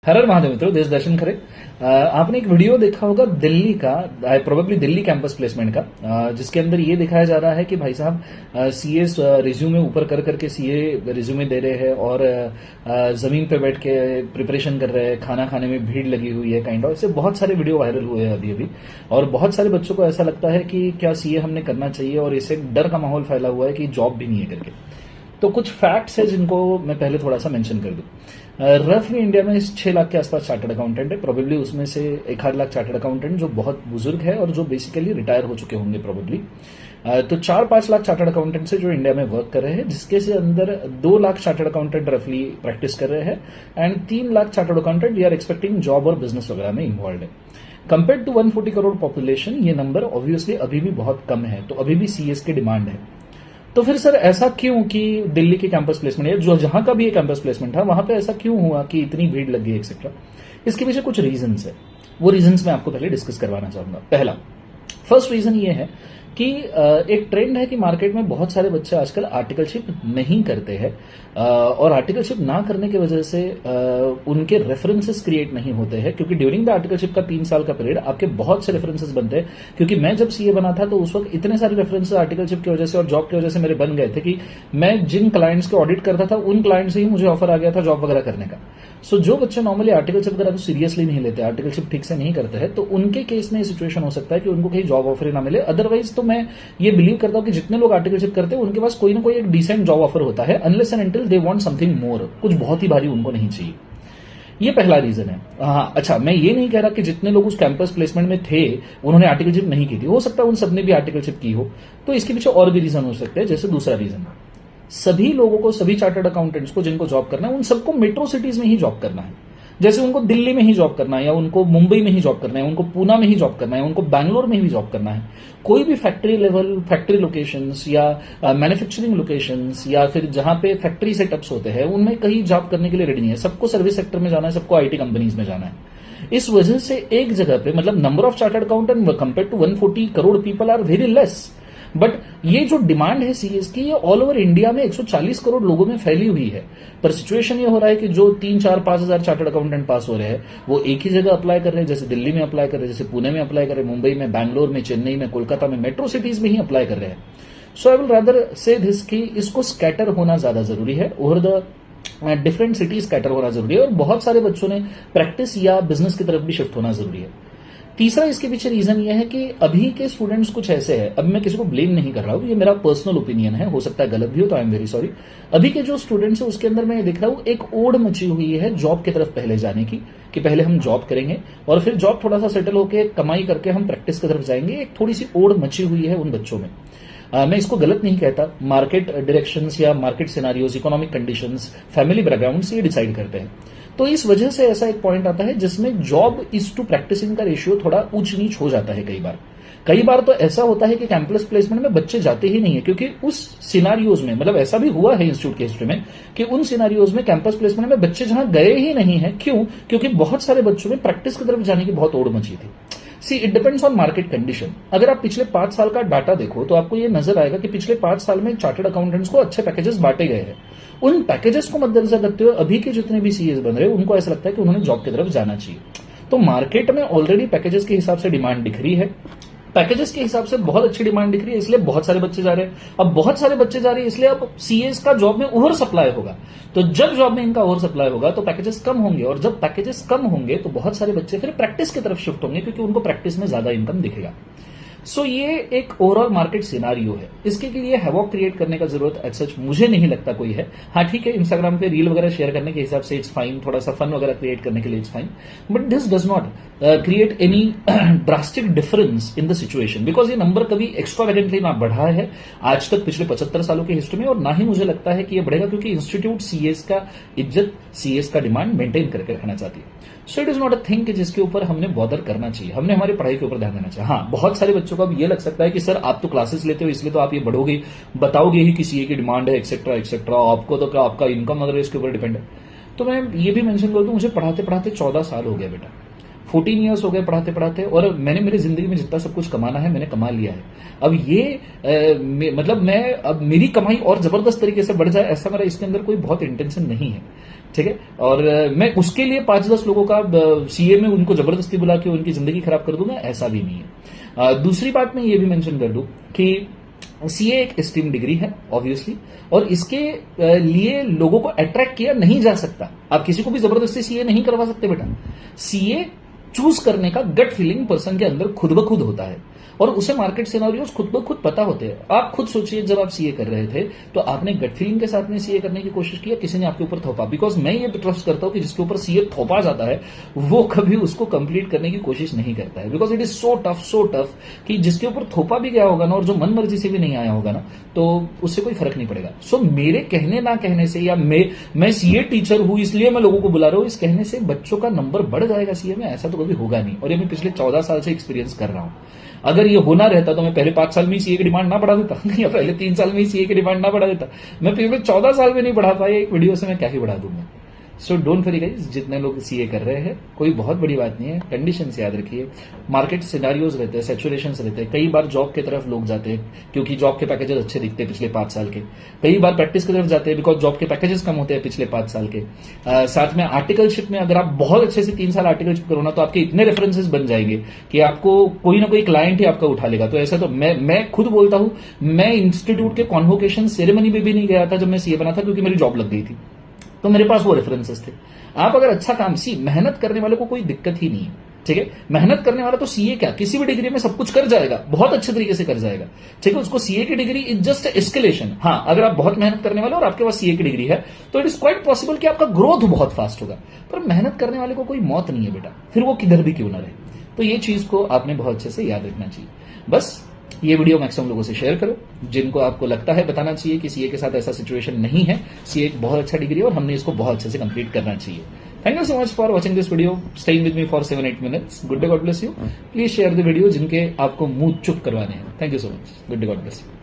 हर हर महादेव मित्रों, देश दर्शन खरे। आपने एक वीडियो देखा होगा दिल्ली का, प्रोबेबली दिल्ली कैंपस प्लेसमेंट का, जिसके अंदर ये दिखाया जा रहा है कि भाई साहब सीए रिज्यूमे ऊपर कर करके सीए रिज्यूमे दे रहे हैं और जमीन पे बैठ के प्रिपरेशन कर रहे हैं, खाना खाने में भीड़ लगी हुई है काइंड ऑफ। ऐसे बहुत सारे वीडियो वायरल हुए हैं अभी अभी, और बहुत सारे बच्चों को ऐसा लगता है कि क्या सीए हमने करना चाहिए, और इससे डर का माहौल फैला हुआ है कि जॉब भी नहीं है करके। तो कुछ फैक्ट्स है जिनको मैं पहले थोड़ा सा मेंशन कर दूं। रफली इंडिया में 6 लाख के आसपास चार्टर्ड अकाउंटेंट है, प्रोबेबली उसमें से 1-8 लाख चार्टर्ड अकाउंटेंट जो बहुत बुजुर्ग है और जो बेसिकली रिटायर हो चुके होंगे प्रोबेबली। तो 4-5 लाख चार्टर्ड अकाउंटेंट्स है जो इंडिया में वर्क कर रहे हैं, जिसके से अंदर 2 लाख चार्टर्ड अकाउंटेंट रफली प्रैक्टिस कर रहे हैं and 3 lakh chartered accountant we are expecting job और बिजनेस वगैरह में इन्वॉल्व है। कंपेयर टू 140 करोड़ पॉपुलेशन ये नंबर ऑब्वियसली अभी भी बहुत कम है, तो अभी भी सीएस की डिमांड है। तो फिर सर ऐसा क्यों कि दिल्ली के कैंपस प्लेसमेंट या जो जहां का भी ये कैंपस प्लेसमेंट था वहां पे ऐसा क्यों हुआ कि इतनी भीड़ लग गई एक्सेट्रा। इसके पीछे कुछ रीजंस है, वो रीजंस मैं आपको पहले डिस्कस करवाना चाहूंगा। फर्स्ट रीजन ये है कि एक ट्रेंड है कि मार्केट में बहुत सारे बच्चे आजकल आर्टिकलशिप नहीं करते हैं, और आर्टिकलशिप ना करने की वजह से उनके रेफरेंसेस क्रिएट नहीं होते हैं, क्योंकि ड्यूरिंग द आर्टिकलशिप का 3 साल का पीरियड आपके बहुत से रेफरेंसेस बनते हैं। क्योंकि मैं जब सीए बना था तो उस वक्त इतने सारे रेफरेंसेस आर्टिकलशिप की वजह से और जॉब की वजह से मेरे बन गए थे कि मैं जिन क्लाइंट्स के ऑडिट करता था उन क्लाइंट से ही मुझे ऑफर आ गया था जॉब वगैरह करने का। सो जो बच्चे नॉर्मली आर्टिकलशिप वगैरह तो सीरियसली नहीं लेते, आर्टिकलशिप ठीक से नहीं करते हैं, तो उनके केस में सिचुएशन हो सकता है कि उनको कहीं जॉब ऑफर ही ना मिले। अदरवाइज तो मैं ये बिलीव करता हूं कि जितने लोग आर्टिकलशिप करते हैं उनके पास कोई ना कोई एक डिसेंट जॉब ऑफर होता है, unless and until they want something more, कुछ बहुत ही भारी उनको नहीं चाहिए। ये पहला रीजन है। हाँ, अच्छा, मैं ये नहीं कह रहा कि जितने लोग उस कैंपस प्लेसमेंट में थे उन्होंने आर्टिकलशिप नहीं की थी, हो सकता है उन सबने भी आर्टिकलशिप की हो, तो इसके पीछे और भी रीजन हो सकते हैं। जैसे दूसरा रीजन, सभी लोगों को, सभी चार्टर्ड अकाउंटेंट्स को जिनको जॉब करना है उन सबको मेट्रो सिटीज में ही जॉब करना है। जैसे उनको दिल्ली में ही जॉब करना है, या उनको मुंबई में ही जॉब करना है, उनको पूना में ही जॉब करना है, उनको बैंगलोर में ही जॉब करना है। कोई भी फैक्ट्री लेवल, फैक्ट्री लोकेशंस या मैन्युफैक्चरिंग लोकेशंस या फिर जहां पे फैक्ट्री सेटअप्स होते हैं उनमें कहीं जॉब करने के लिए रेडी नहीं है। सबको सर्विस सेक्टर में जाना है, सबको आईटी कंपनीज में जाना है। इस वजह से एक जगह पे, मतलब number of chartered accountant compare to 140 crore people are very less, but ये जो डिमांड है सीएस की, ये ऑल ओवर इंडिया में 140 करोड़ लोगों में फैली हुई है। पर सिचुएशन ये हो रहा है कि जो 3-4-5 हजार चार्टर्ड अकाउंटेंट पास हो रहे हैं वो एक ही जगह अप्लाई कर रहे हैं, जैसे दिल्ली में अप्लाई कर रहे हैं, जैसे पुणे में अप्लाई कर रहे हैं, मुंबई में, बैंगलोर में, चेन्नई में, कोलकाता में, मेट्रो सिटीज में ही अप्लाई कर रहे हैं। सो आई विल रादर से दिस कि इसको स्कैटर होना ज्यादा जरूरी है, over the different cities scatter होना जरूरी है, और बहुत सारे बच्चों ने प्रैक्टिस या बिजनेस की तरफ भी शिफ्ट होना जरूरी है। तीसरा इसके पीछे रीजन ये है कि अभी के स्टूडेंट्स कुछ ऐसे हैं, अब मैं किसी को ब्लेम नहीं कर रहा हूं, ये मेरा पर्सनल ओपिनियन है, हो सकता है गलत भी हो, तो आई एम वेरी सॉरी। अभी के जो स्टूडेंट्स है उसके अंदर मैं देख रहा हूं एक ओढ़ मची हुई है जॉब की तरफ पहले जाने की, कि पहले हम जॉब करेंगे और फिर जॉब थोड़ा सा सेटल होकर कमाई करके हम प्रैक्टिस की तरफ जाएंगे। एक थोड़ी सी ओढ़ मची हुई है उन बच्चों में। मैं इसको गलत नहीं कहता, मार्केट डायरेक्शंस या market scenarios, economic conditions, family background ये डिसाइड करते हैं। तो इस वजह से ऐसा एक पॉइंट आता है जिसमें जॉब इज टू प्रैक्टिसिंग का रेशियो थोड़ा ऊंच नीच हो जाता है। कई बार तो ऐसा होता है कि कैंपस प्लेसमेंट में बच्चे जाते ही नहीं है, क्योंकि उस सिनारियोज में, मतलब ऐसा भी हुआ है इंस्टीट्यूट की हिस्ट्री में कि उन सिनारियोज में कैंपस प्लेसमेंट में बच्चे जहां गए ही नहीं है। क्यों? क्योंकि बहुत सारे बच्चों में प्रैक्टिस की तरफ जाने की बहुत ओढ़ मची थी। See, it depends on market condition. अगर आप पिछले 5 साल का डाटा देखो तो आपको यह नजर आएगा कि पिछले 5 साल में चार्टर्ड अकाउंटेंट्स को अच्छे पैकेजेस बांटे गए हैं। उन पैकेजेस को मद्देनजर रखते हुए अभी के जितने भी सीएस बन रहे हैं उनको ऐसा लगता है कि उन्होंने जॉब की तरफ जाना चाहिए। तो मार्केट में ऑलरेडी पैकेजेस के हिसाब से डिमांड दिख रही है, पैकेजेस के हिसाब से बहुत अच्छी डिमांड दिख रही है, इसलिए बहुत सारे बच्चे जा रहे हैं। अब बहुत सारे बच्चे जा रहे हैं इसलिए अब सीएस का जॉब में ओवर सप्लाई होगा। तो जब जॉब में इनका ओवर सप्लाई होगा तो पैकेजेस कम होंगे, और जब पैकेजेस कम होंगे तो बहुत सारे बच्चे फिर प्रैक्टिस की तरफ शिफ्ट होंगे, क्योंकि उनको प्रैक्टिस में ज्यादा इनकम दिखेगा। सो ये एक ओवरऑल मार्केट सिनारियो है। इसके लिए हैवॉक क्रिएट करने का जरूरत एज सच मुझे नहीं लगता कोई है। हाँ ठीक है, इंस्टाग्राम पे रील वगैरह शेयर करने के हिसाब से इट्स फाइन, थोड़ा सा फन वगैरह क्रिएट करने के लिए it's fine, but this does not create any drastic difference in the situation, because ये नंबर कभी एक्स्ट्रावेगेंटली ना बढ़ा है आज तक पिछले 75 सालों की हिस्ट्री में, और ना ही मुझे लगता है कि ये बढ़ेगा, क्योंकि इंस्टीट्यूट सीएस का इज्जत, सीएस का डिमांड मेंटेन करके रखना चाहती है। So it is not a thing कि जिसके ऊपर हमने बॉदर करना चाहिए, हमने हमारी पढ़ाई के ऊपर ध्यान देना चाहिए। हाँ, बहुत सारे बच्चों को अब ये लग सकता है कि सर आप तो क्लासेस लेते हो इसलिए तो आप ये बढ़ोगे, बताओगे ही कि सीए की डिमांड है एक्सेट्रा एक्सेट्रा, आपको तो क्या आपका इनकम अगर इसके ऊपर डिपेंड है। तो मैं ये भी मेंशन कर दूं, मुझे पढ़ाते पढ़ाते 14 साल हो गया बेटा, 14 ईयर्स हो गए पढ़ाते पढ़ाते, और मैंने मेरी जिंदगी में जितना सब कुछ कमाना है मैंने कमा लिया है। अब मतलब मैं अब मेरी कमाई और जबरदस्त तरीके से बढ़ जाए ऐसा मेरा इसके अंदर कोई बहुत इंटेंशन नहीं है। ठीक है। और मैं उसके लिए 5-10 लोगों का सीए में उनको जबरदस्ती बुला के उनकी जिंदगी खराब कर दूंगा, ऐसा भी नहीं है। दूसरी बात मैं ये भी मेंशन कर दूं कि सीए एक एस्टीम डिग्री है ऑब्वियसली, और इसके लिए लोगों को अट्रैक्ट किया नहीं जा सकता। आप किसी को भी जबरदस्ती सीए नहीं करवा सकते बेटा। सीए चूज करने का गट फीलिंग पर्सन के अंदर खुद ब खुद होता है, और उसे मार्केट सिनेरियोस खुद ब खुद पता होते हैं। आप खुद सोचिए, जब आप सीए कर रहे थे तो आपने गट फीलिंग के साथ में सीए करने की कोशिश की, किसी ने आपके ऊपर थोपा? बिकॉज मैं ये ट्रस्ट करता हूं कि जिसके ऊपर सीए थोपा जाता है वो कभी उसको कंप्लीट करने की कोशिश नहीं करता है, because it is so tough कि जिसके ऊपर थोपा भी गया होगा ना, और जो मन मर्जी से भी नहीं आया होगा ना, तो उससे कोई फर्क नहीं पड़ेगा। सो मेरे कहने ना कहने से, या मैं सीए टीचर हूं इसलिए मैं लोगों को बुला रहा हूं, इस कहने से बच्चों का नंबर बढ़ जाएगा सीए में, ऐसा तो कभी होगा नहीं। और ये मैं पिछले 14 साल से एक्सपीरियंस कर रहा हूं। अगर ये होना रहता तो मैं पहले 5 साल में सीए की डिमांड ना बढ़ा देता या पहले 3 साल में सीए की डिमांड ना बढ़ा देता। मैं पिछले 14 साल में नहीं बढ़ा पाया, एक वीडियो से मैं क्या ही बढ़ा दूंगा। सो डोंट वरी गाइस, जितने लोग सीए कर रहे हैं कोई बहुत बड़ी बात नहीं है। कंडीशंस याद रखिए, मार्केट सिनेरियोज रहते हैं, सैचुरेशंस रहते हैं। कई बार जॉब की तरफ लोग जाते हैं क्योंकि जॉब के पैकेजेस अच्छे दिखते हैं पिछले 5 साल के। कई बार प्रैक्टिस की तरफ जाते हैं बिकॉज जॉब के पैकेजेस कम होते हैं पिछले 5 साल के। साथ में आर्टिकलशिप में अगर आप बहुत अच्छे से 3 साल आर्टिकलशिप करो ना, तो आपके इतने रेफरेंसेस बन जाएंगे कि आपको कोई ना कोई क्लाइंट ही आपका उठा लेगा। तो ऐसा तो मैं खुद बोलता हूं, मैं इंस्टीट्यूट के कॉन्वोकेशन सेरेमनी में भी नहीं गया था जब मैं सीए बना था, क्योंकि मेरी जॉब लग गई थी, तो मेरे पास वो रेफरेंसेस थे। आप अगर अच्छा काम, मेहनत करने वाले को कोई दिक्कत ही नहीं है, ठीक है। मेहनत करने वाला तो सीए क्या, किसी भी डिग्री में सब कुछ कर जाएगा, बहुत अच्छे तरीके से कर जाएगा, ठीक है। उसको सीए की डिग्री इज जस्ट एस्केलेशन। हाँ, अगर आप बहुत मेहनत करने वाले और आपके पास सीए की डिग्री है तो इट इज क्वाइट पॉसिबल कि आपका ग्रोथ बहुत फास्ट होगा। पर मेहनत करने वाले को कोई मौत नहीं है बेटा, फिर वो किधर भी क्यों ना रहे। तो ये चीज को आपने बहुत अच्छे से याद रखना चाहिए। बस ये वीडियो मैक्सिमम लोगों से शेयर करो, जिनको आपको लगता है, बताना चाहिए कि सीए के साथ ऐसा सिचुएशन नहीं है। सीए एक बहुत अच्छा डिग्री है और हमने इसको बहुत अच्छे से कंप्लीट करना चाहिए। Thank you so much for watching this video, staying with me for 7-8 minutes. Good day, God bless you. Please share the video जिनके आपको मुंह चुप करवाने हैं। Thank you so much. Good day, God bless you.